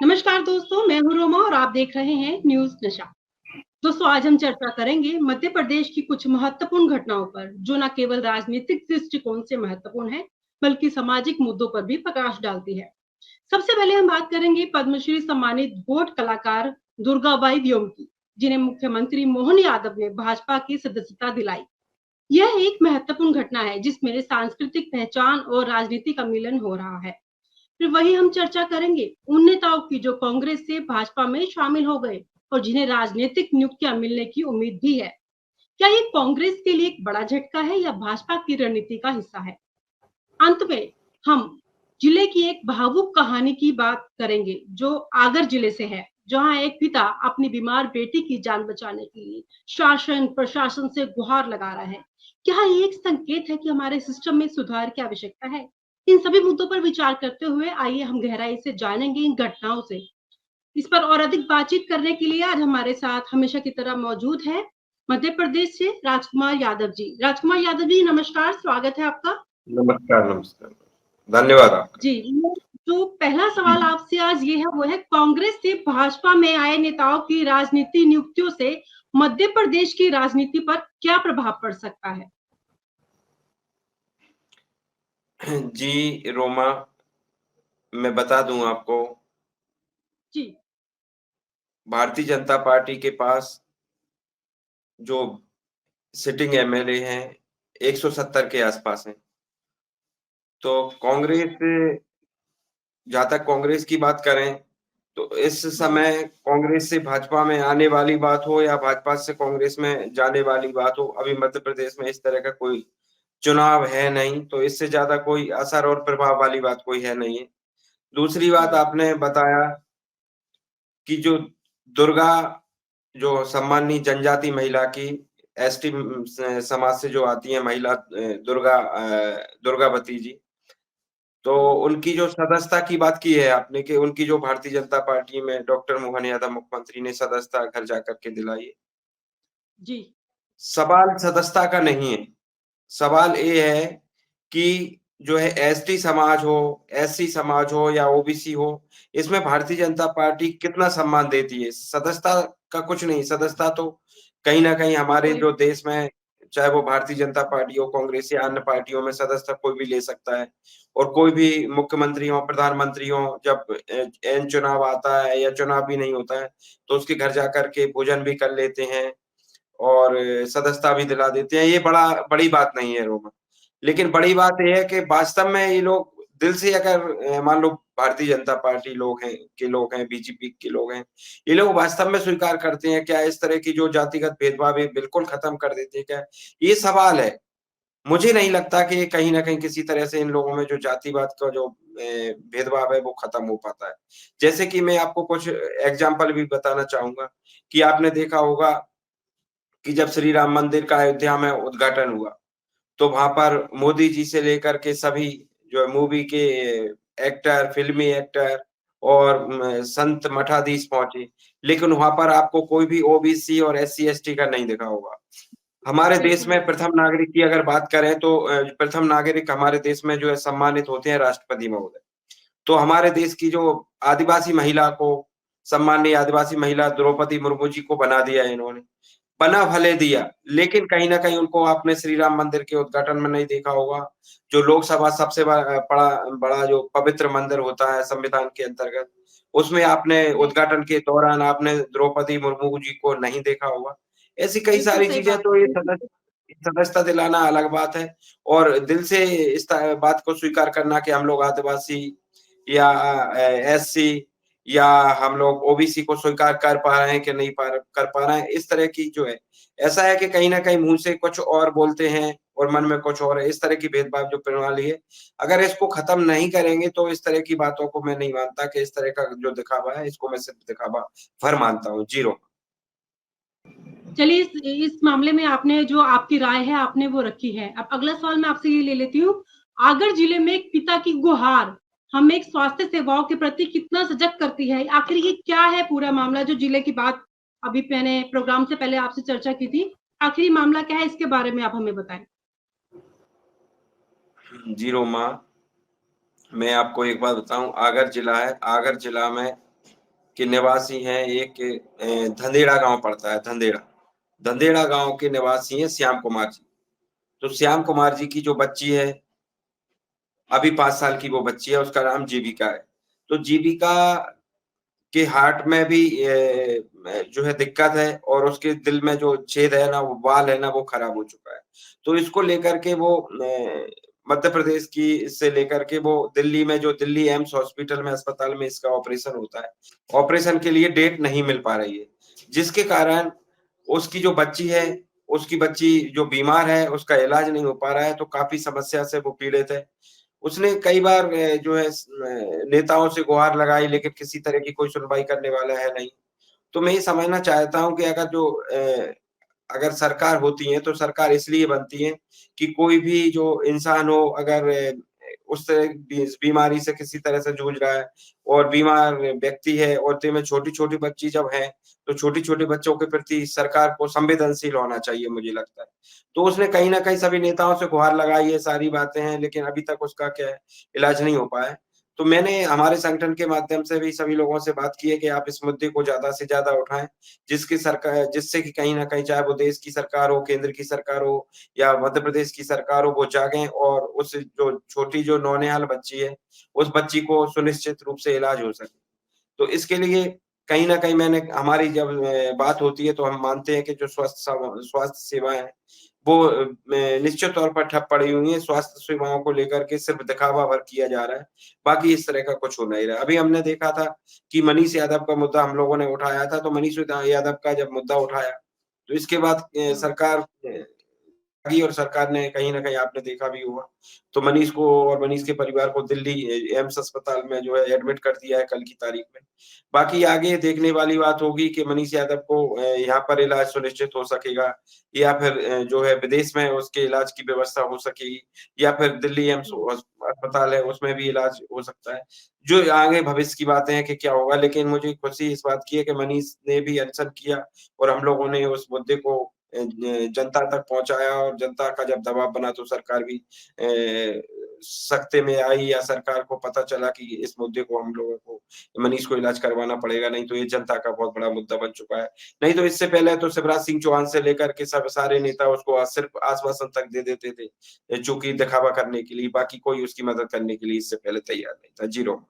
नमस्कार दोस्तों, मैं हूँ रोमा और आप देख रहे हैं न्यूज नशा। दोस्तों, आज हम चर्चा करेंगे मध्य प्रदेश की कुछ महत्वपूर्ण घटनाओं पर, जो न केवल राजनीतिक दृष्टिकोण से महत्वपूर्ण है, बल्कि सामाजिक मुद्दों पर भी प्रकाश डालती है। सबसे पहले हम बात करेंगे पद्मश्री सम्मानित गोट कलाकार दुर्गाबाई व्योम की, जिन्हें मुख्यमंत्री मोहन यादव ने भाजपा की सदस्यता दिलाई। यह एक महत्वपूर्ण घटना है जिसमें सांस्कृतिक पहचान और राजनीति का मिलन हो रहा है। फिर वही हम चर्चा करेंगे उन नेताओं की जो कांग्रेस से भाजपा में शामिल हो गए और जिन्हें राजनीतिक नियुक्तियां मिलने की उम्मीद भी है। क्या ये कांग्रेस के लिए एक बड़ा झटका है या भाजपा की रणनीति का हिस्सा है? अंत में हम जिले की एक भावुक कहानी की बात करेंगे जो आगर जिले से है, जहां एक पिता अपनी बीमार बेटी की जान बचाने के लिए शासन प्रशासन से गुहार लगा रहा है। क्या ये एक संकेत है कि हमारे सिस्टम में सुधार की आवश्यकता है? इन सभी मुद्दों पर विचार करते हुए आइए हम गहराई से जानेंगे इन घटनाओं से। इस पर और अधिक बातचीत करने के लिए आज हमारे साथ हमेशा की तरह मौजूद है मध्य प्रदेश से राजकुमार यादव जी। राजकुमार यादव जी, नमस्कार, स्वागत है आपका। नमस्कार, नमस्कार। धन्यवाद आपका। जी, जो पहला सवाल आपसे आज ये है वो है, कांग्रेस से भाजपा में आए नेताओं की राजनीति नियुक्तियों से मध्य प्रदेश की राजनीति पर क्या प्रभाव पड़ सकता है? जी, रोमा, मैं बता दूं आपको, जी। भारतीय जनता पार्टी के पास जो सिटिंग एमएलए हैं, 170 के आसपास हैं। तो कांग्रेस, जहाँ तक कांग्रेस की बात करें, तो इस जी। समय कांग्रेस से भाजपा में आने वाली बात हो या भाजपा से कांग्रेस में जाने वाली बात हो, अभी मध्य प्रदेश में इस तरह का कोई चुनाव है नहीं, तो इससे ज़्यादा कोई असर और प्रभाव वाली बात कोई है नहीं है। दूसरी बात जी। आपने बताया कि जो दुर्गा, जो सम्माननीय जनजाति महिला की एसटी समाज से जो आती है महिला, दुर्गावती जी, तो हाँ। उनकी जो सदस्यता की बात की है आपने कि उनकी जो भारतीय जनता पार्टी में डॉक्टर मोहन यादव मुख्यमंत्री ने सदस्यता घर जाकर के दिलाई है। जी। सवाल सदस्यता का नहीं है, सवाल ये है कि जो है एसटी समाज हो, एससी समाज हो या ओबीसी हो, इसमें भारतीय जनता पार्टी कितना सम्मान देती है। सदस्यता का कुछ नहीं, सदस्यता तो कहीं न कहीं हमारे कोई। जो देश में, चाहे वो भारतीय जनता पार्टी हो, कांग्रेस या अन्य पार्टियों में, सदस्यता कोई भी ले सकता है। और कोई भी मुख्यमंत्री हो, प्रधानमंत्री हो, जब एन चुनाव आता है या चुनाव भी नहीं होता है, तो उसके घर जाकर के भोजन भी कर लेते हैं और सदस्यता भी दिला देते हैं। ये बड़ी बात नहीं है रोमा। लेकिन बड़ी बात ये है कि वास्तव में ये लोग दिल से अगर मान लो भारतीय जनता पार्टी लोग हैं, बीजेपी के लोग हैं, ये लोग वास्तव में स्वीकार करते हैं क्या इस तरह की जो जातिगत भेदभाव है बिल्कुल खत्म कर देते हैं क्या? ये सवाल है। मुझे नहीं लगता कि कहीं न कहीं किसी तरह से इन लोगों में जो जातिवाद का जो भेदभाव है वो खत्म हो पाता है। जैसे कि मैं आपको कुछ एग्ज़ाम्पल भी बताना चाहूँगा कि आपने देखा होगा कि जब श्री राम मंदिर का अयोध्या में उद्घाटन हुआ, तो वहाँ पर मोदी जी से लेकर के सभी जो है मूवी के एक्टर, फ़िल्मी एक्टर और संत मठाधीश पहुँचे। लेकिन वहाँ पर आपको कोई भी ओबीसी और एससी-एसटी का नहीं दिखा होगा। हमारे देश बिल्कुल। में प्रथम नागरिक की अगर बात करें तो प्रथम नागरिक हमारे देश में जो है सम्मानित होते हैं राष्ट्रपति महोदय। तो हमारे देश की जो आदिवासी महिला को, सम्मानीय आदिवासी महिला द्रौपदी मुर्मू जी को बना दिया इन्होंने। बना भले दिया, लेकिन कहीं न कहीं उनको आपने श्री राम मंदिर के उद्घाटन में नहीं देखा होगा। जो लोकसभा सबसे बड़ा बड़ा जो पवित्र मंदिर होता है संविधान के अंतर्गत, उसमें आपने जी। उद्घाटन के दौरान आपने द्रौपदी मुर्मू जी को नहीं देखा होगा। ऐसी कई बिल्कुल सारी सही चीज़ें, बात तो है। ये सदस्यता दिलाना अलग बात है और दिल से इस बात को स्वीकार करना कि हम लोग आदिवासी या एससी या हम लोग ओबीसी को स्वीकार कर पा रहे हैं कि नहीं कर पा रहे हैं, इस तरह की जो है, ऐसा है कि कहीं न कहीं मुँह से कुछ और बोलते हैं और मन में कुछ और है। इस तरह की भेदभाव जो प्रणाली है, अगर इसको खत्म नहीं करेंगे तो इस तरह की बातों को मैं नहीं मानता कि इस तरह का जो दिखावा है, इसको मैं सिर्फ दिखावा भर मानता हूँ। जी, रोमा। चलिए, इस मामले में आपने जो आपकी राय है आपने वो रखी है। अब अगला सवाल मैं आपसे ये ले लेती हूँ। आगर जिले में एक पिता की गुहार हमें एक स्वास्थ्य सेवाओं के प्रति कितना सजग करती है? आखिर ये क्या है पूरा मामला जो जिले की बात अभी मैंने प्रोग्राम से पहले आपसे चर्चा की थी? आखिर ये मामला क्या है, इसके बारे में आप हमें बताएँ? जी, रोमा, मैं आपको एक बात बताऊँ, आगर जिला है, आगर जिला में के निवासी हैं। एक धंदेड़ा गाँव पड़ता है, धंदेड़ा। धंदेड़ा गाँव के निवासी हैं श्याम कुमार जी। तो श्याम कुमार जी की जो बच्ची है, अभी 5 साल की वो बच्ची है, उसका नाम जीविका है। तो जीविका के हार्ट में भी जो है दिक्कत है और उसके दिल में जो छेद है ना, वो वाल्व है ना, वो खराब हो चुका है। तो इसको लेकर के वो मध्य प्रदेश की से लेकर के वो दिल्ली में जो दिल्ली एम्स हॉस्पिटल में अस्पताल में इसका ऑपरेशन होता है। ऑपरेशन के लिए डेट नहीं मिल पा रही है, जिसके कारण उसकी जो बच्ची है, उसकी बच्ची जो बीमार है, उसका इलाज नहीं हो पा रहा है, तो काफ़ी समस्या से वो पीड़ित है। उसने कई बार जो है नेताओं से गुहार लगाई, लेकिन किसी तरह की कोई सुनवाई करने वाला है नहीं। तो मैं ये समझना चाहता हूँ कि अगर सरकार होती है, तो सरकार इसलिए बनती है कि कोई भी जो इंसान हो, अगर उस बीमारी से किसी तरह से जूझ रहा है और बीमार व्यक्ति है और ते में छोटी-छोटी बच्ची जब है, तो छोटे-छोटे बच्चों के प्रति सरकार को संवेदनशील होना चाहिए, मुझे लगता है। तो उसने कहीं न कहीं सभी नेताओं से गुहार लगाई है, सारी बातें हैं, लेकिन अभी तक उसका क्या है, इलाज नहीं हो पाया है। तो मैंने हमारे संगठन के माध्यम से भी सभी लोगों से बात की है कि आप इस मुद्दे को ज़्यादा से ज़्यादा उठाएँ, जिससे कि कहीं न कहीं चाहे वो देश की सरकार हो, केंद्र की सरकार हो या मध्य प्रदेश की सरकार हो, वो जागें और उस जो छोटी जो नौनिहाल बच्ची है, उस बच्ची को सुनिश्चित रूप से इलाज हो सके। तो इसके लिए कहीं न कहीं हमारी जब बात होती है, तो हम मानते हैं कि जो स्वास्थ्य सेवाएँ हैं, वो निश्चित तौर पर ठप पड़ी हुई हैं। स्वास्थ्य सेवाओं को लेकर के सिर्फ़ दिखावा भर किया जा रहा है, बाकी इस तरह का कुछ हो नहीं रहा है। अभी हमने देखा था कि मनीष यादव का मुद्दा हम लोगों ने उठाया था, तो मनीष यादव का जब मुद्दा उठाया, तो इसके बाद सरकार की और सरकार ने कहीं न कहीं आपने देखा भी होगा, तो मनीष को और मनीष के परिवार को दिल्ली एम्स अस्पताल में जो है एडमिट कर दिया है कल की तारीख में। बाकी आगे देखने वाली बात होगी कि मनीष यादव को यहाँ पर इलाज सुनिश्चित हो सकेगा या फिर जो है विदेश में उसके इलाज की व्यवस्था हो सकेगी या फिर दिल्ली एम्स अस्पताल है उसमें भी इलाज हो सकता है। जो आगे भविष्य की बातें हैं कि क्या होगा, लेकिन मुझे खुशी इस बात की है कि मनीष ने भी अनशन किया और हम लोगों ने उस मुद्दे को जनता तक पहुँचाया और जनता का जब दबाव बना तो सरकार भी सख्ते में आई या सरकार को पता चला कि इस मुद्दे को हम लोगों को मनीष को इलाज करवाना पड़ेगा, नहीं तो ये जनता का बहुत बड़ा मुद्दा बन चुका है। नहीं तो इससे पहले तो शिवराज सिंह चौहान से लेकर के सब सारे नेता उसको सिर्फ़ आश्वासन तक दे देते थे, चूँकि दिखावा करने के लिए, बाकी कोई उसकी मदद करने के लिए इससे पहले तैयार नहीं था। जी रोमा।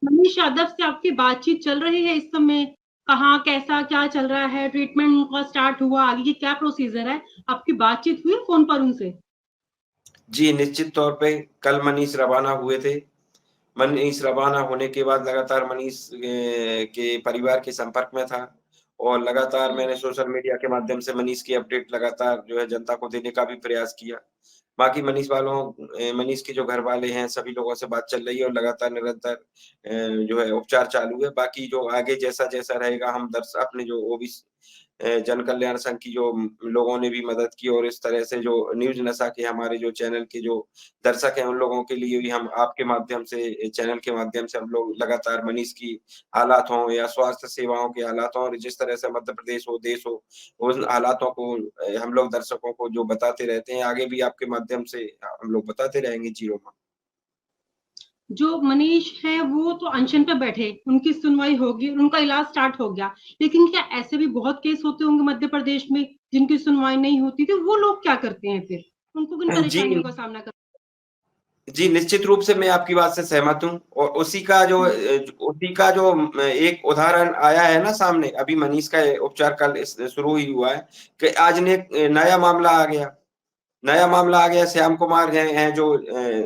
मनीष यादव से आपकी बातचीत चल रही है इस समय? कहाँ, कैसा, क्या चल रहा है? ट्रीटमेंट उनका स्टार्ट हुआ? आगे की क्या प्रोसीजर है? आपकी बातचीत हुई फ़ोन पर उनसे? जी, निश्चित तौर पे कल मनीष रवाना हुए थे। मनीष रवाना होने के बाद लगातार मनीष के परिवार के संपर्क में था और लगातार हुँ। मैंने सोशल मीडिया के माध्यम से मनीष की अपडेट लगातार जो है जनता को देने का भी प्रयास किया। बाकी मनीष के जो घरवाले हैं, सभी लोगों से बात चल रही है और लगातार निरंतर जो है उपचार चालू है। बाकी जो आगे जैसा-जैसा रहेगा हम अपने जो ओबीसी जन कल्याण संघ की जो लोगों ने भी मदद की और इस तरह से जो न्यूज़ नशा के हमारे जो चैनल के जो दर्शक हैं, उन लोगों के लिए भी हम आपके माध्यम से चैनल के माध्यम से हम लोग लगातार मनीष की हालात हों या स्वास्थ्य सेवाओं के हालात हों और जिस तरह से मध्य प्रदेश हो, देश हो, उन हालातों को हम लोग दर्शकों को जो बताते रहते हैं, आगे भी आपके माध्यम से हम लोग बताते रहेंगे। जी, रोमा। जो मनीष हैं वो तो अनशन पे बैठे, उनकी सुनवाई होगी, उनका इलाज स्टार्ट हो गया। लेकिन क्या ऐसे भी बहुत केस होते होंगे मध्य प्रदेश में जिनकी सुनवाई नहीं होती, तो वो लोग क्या करते हैं फिर? उनको किन जी। परेशानियों का सामना कर जी, निश्चित रूप से मैं आपकी बात से सहमत हूँ और हुँ, उसी का जो एक उदाहरण आया है ना सामने, अभी मनीष का उपचार कल शुरू ही हुआ है कि आज ने एक नया मामला आ गया। नया मामला आ गया, श्याम कुमार हैं जो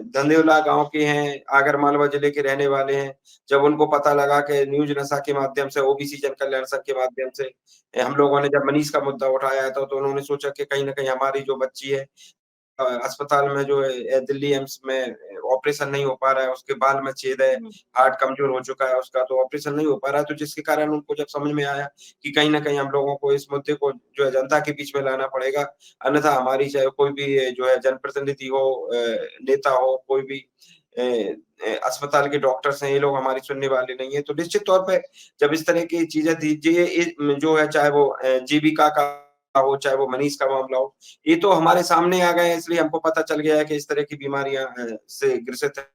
धंधेउला गाँव के हैं, आगरमालवा जिले के रहने वाले हैं। जब उनको पता लगा कि न्यूज़ नशा के माध्यम से, ओबीसी जन कल्याण संघ के माध्यम से हम लोगों ने जब मनीष का मुद्दा उठाया था, तो उन्होंने सोचा कि कहीं न कहीं हमारी जो बच्ची है अस्पताल में जो है दिल्ली एम्स में ऑपरेशन नहीं हो पा रहा है, उसके बाल में छेद है, हुँ। हार्ट कमज़ोर हो चुका है उसका, तो ऑपरेशन नहीं हो पा रहा है, तो जिसके कारण उनको जब समझ में आया कि कहीं न कहीं हम लोगों को इस मुद्दे को जो है जनता के बीच में लाना पड़ेगा, अन्यथा हमारी चाहे कोई भी जो है जनप्रतिनिधि हो नेता हो, कोई भी अस्पताल के डॉक्टर्स हैं, ये लोग हमारी सुनने वाले नहीं हैं। तो निश्चित तौर पे जब इस तरह की चीज़ें दीजिए जो है चाहे वो जीविका का हो, चाहे वो मनीष का मामला हो, ये तो हमारे सामने आ गए हैं इसलिए हमको पता चल गया है कि इस तरह की बीमारियाँ से ग्रसित हैं।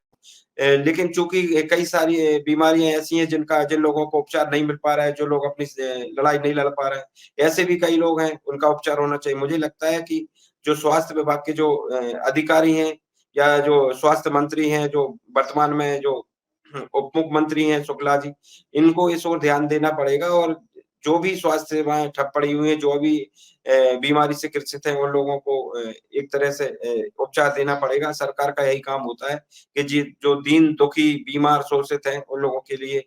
लेकिन चूंकि कई सारी बीमारियां ऐसी हैं जिन लोगों को उपचार नहीं मिल पा रहा है, जो लोग अपनी लड़ाई नहीं लड़ पा रहे हैं, ऐसे भी कई लोग हैं, उनका उपचार होना चाहिए। मुझे लगता है कि जो स्वास्थ्य विभाग के जो अधिकारी हैं या जो स्वास्थ्य मंत्री हैं, जो वर्तमान में जो उप मुख्यमंत्री हैं शुक्ला जी, इनको इस ओर ध्यान देना पड़ेगा और जो भी स्वास्थ्य सेवाएँ ठप पड़ी हुई हैं, जो अभी बीमारी से ग्रसित हैं, उन लोगों को एक तरह से उपचार देना पड़ेगा। सरकार का यही काम होता है कि जो दीन दुखी, बीमार, शोषित हैं, उन लोगों के लिए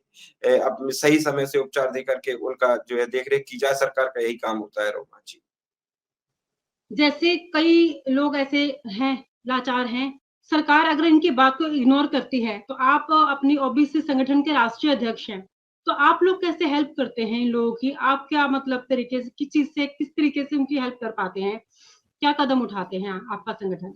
अपने सही समय से उपचार दे करके उनका जो है देख-रेख की जाए, सरकार का यही काम होता है रोमा जी। जैसे कई लोग ऐसे हैं, लाचार हैं, सरकार अगर इनकी बात को इग्नोर करती है, तो आप अपनी ओबीसी संगठन के राष्ट्रीय अध्यक्ष हैं, तो आप लोग कैसे हेल्प करते हैं इन लोगों की? आप क्या मतलब तरीके से किस तरीके से उनकी हेल्प कर पाते हैं? क्या कदम उठाते हैं आपका संगठन?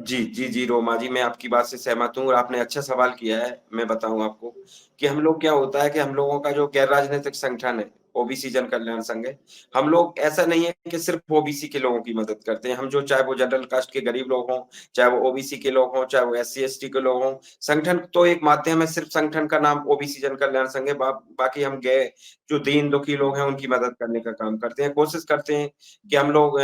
जी, रोमा जी, मैं आपकी बात से सहमत हूँ और आपने अच्छा सवाल किया है। मैं बताऊँ आपको कि हम लोग क्या होता है कि हम लोगों का जो गैर राजनीतिक संगठन है, ओबीसी जन कल्याण संघ है, हम लोग ऐसा नहीं है कि सिर्फ़ ओबीसी के लोगों की मदद करते हैं। हम जो चाहे वो जनरल कास्ट के गरीब लोग हों, चाहे वो ओबीसी के लोग हों, चाहे वो एससी-एसटी के लोग हों, संगठन तो एक माध्यम है, सिर्फ़ संगठन का नाम ओबीसी जन कल्याण संघ है। बाकी हम जो दीन दुखी लोग हैं, उनकी मदद करने का काम करते हैं। कोशिश करते हैं कि हम लोग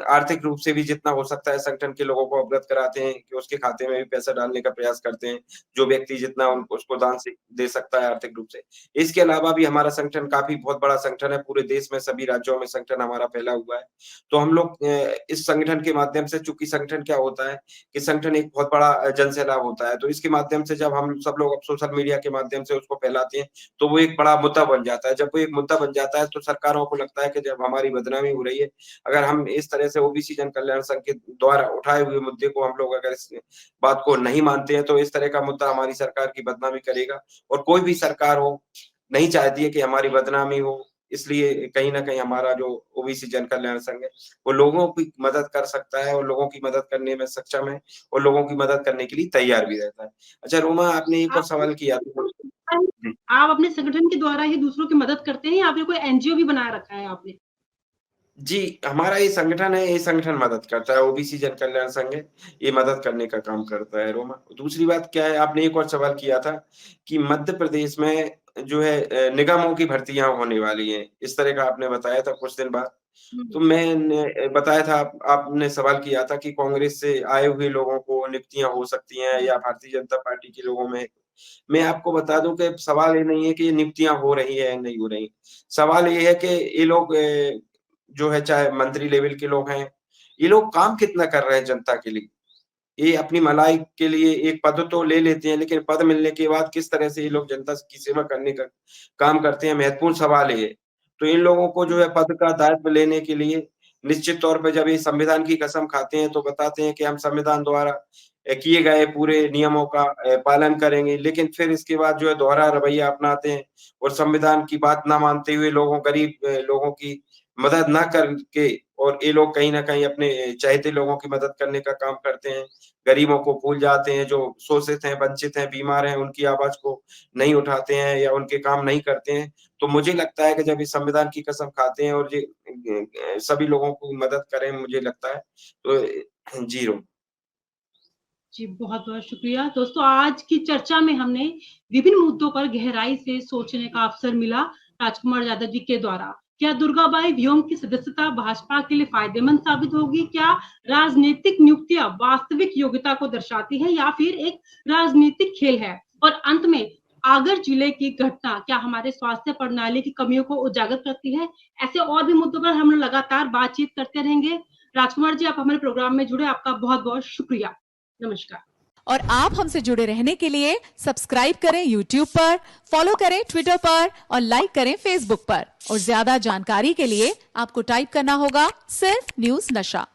आर्थिक रूप से भी जितना हो सकता है संगठन के लोगों को अवगत कराते हैं कि उसके खाते में भी पैसा डालने का प्रयास करते हैं, जो व्यक्ति जितना उनको उसको दान से दे सकता है आर्थिक रूप से। इसके अलावा भी हमारा संगठन काफ़ी बहुत बड़ा संगठन है, पूरे देश में सभी राज्यों में संगठन हमारा फैला हुआ है। तो हम लोग इस संगठन के माध्यम से चूँकि संगठन क्या होता है कि संगठन एक बहुत बड़ा जनसैलाब होता है, तो इसके माध्यम से जब हम सब लोग अब सोशल मीडिया के माध्यम से उसको फैलाते हैं, तो वो एक बड़ा मुद्दा बन जाता है। जब वो एक मुद्दा बन जाता है, तो सरकारों को लगता है कि जब हमारी बदनामी हो रही है, अगर हम इस तरह से ओबीसी जन कल्याण संघ के द्वारा उठाए हुए मुद्दे को हम लोग अगर इस बात को नहीं मानते हैं, तो इस तरह का मुद्दा हमारी सरकार की बदनामी करेगा और कोई भी सरकार हो, नहीं चाहती है कि हमारी बदनामी हो। इसलिए कहीं न कहीं हमारा जो ओबीसी जन कल्याण संघ है, वो लोगों की मदद कर सकता है और लोगों की मदद करने में सक्षम है और लोगों की मदद करने के लिए तैयार भी रहता है। अच्छा रोमा, आपने एक और आप सवाल किया था। जी। आप अपने संगठन के द्वारा ही दूसरों की मदद करते हैं या फिर कोई एनजीओ भी बनाया रखा है आपने? जी, हमारा ये संगठन है, ये संगठन मदद करता है, ओबीसी जन कल्याण संघ है, ये मदद करने का काम करता है रोमा। दूसरी बात क्या है, आपने एक और सवाल किया था कि मध्य प्रदेश में जो है निगमों की भर्तियाँ होने वाली हैं, इस तरह का आपने बताया था कुछ दिन बाद। तो हुँ। मैंने बताया था आपने सवाल किया था कि कांग्रेस से आए हुए लोगों को नियुक्तियाँ हो सकती हैं या भारतीय जनता पार्टी के लोगों में। मैं आपको बता दूँ कि सवाल ये नहीं है कि ये नियुक्तियाँ हो रही हैं या नहीं हो रही। सवाल ये है कि ये लोग जो है चाहे मंत्री लेवल के लोग हैं, ये लोग काम कितना कर रहे हैं जनता के लिए? ये अपनी भलाई के लिए एक पद तो ले लेते हैं, लेकिन पद मिलने के बाद किस तरह से ये लोग जनता की सेवा करने का काम करते हैं, महत्वपूर्ण सवाल ये है। तो इन लोगों को जो है पद का दायित्व लेने के लिए निश्चित तौर पे जब ये संविधान की कसम खाते हैं, तो बताते हैं कि हम संविधान द्वारा किए गए पूरे नियमों का पालन करेंगे, लेकिन फिर इसके बाद जो है दोहरा रवैया अपनाते हैं और संविधान की बात ना मानते हुए गरीब लोगों की मदद ना करके और ये लोग कहीं न कहीं अपने चहेते लोगों की मदद करने का काम करते हैं। गरीबों को भूल जाते हैं, जो शोषित हैं, वंचित हैं, बीमार हैं, उनकी आवाज़ को नहीं उठाते हैं या उनके काम नहीं करते हैं। तो मुझे लगता है कि जब ये संविधान की कसम खाते हैं और ये सभी लोगों की मदद करें मुझे लगता है, तो जी रो जी, बहुत-बहुत शुक्रिया। दोस्तों, आज की चर्चा में हमने विभिन्न मुद्दों पर गहराई से सोचने का अवसर मिला राजकुमार यादव जी के द्वारा। क्या दुर्गाबाई व्योम की सदस्यता भाजपा के लिए फ़ायदेमंद साबित होगी? क्या राजनीतिक नियुक्तियाँ वास्तविक योग्यता को दर्शाती हैं या फिर एक राजनीतिक खेल है? और अंत में आगर जिले की घटना क्या हमारे स्वास्थ्य प्रणाली की कमियों को उजागर करती है? ऐसे और भी मुद्दों पर हम लगातार बातचीत करते रहेंगे। राजकुमार जी, आप हमारे प्रोग्राम में जुड़े, आपका बहुत-बहुत शुक्रिया। नमस्कार। और आप हमसे जुड़े रहने के लिए सब्सक्राइब करें YouTube पर, फॉलो करें Twitter पर और लाइक करें Facebook पर। और ज्यादा जानकारी के लिए आपको टाइप करना होगा सिर्फ न्यूज़ नशा।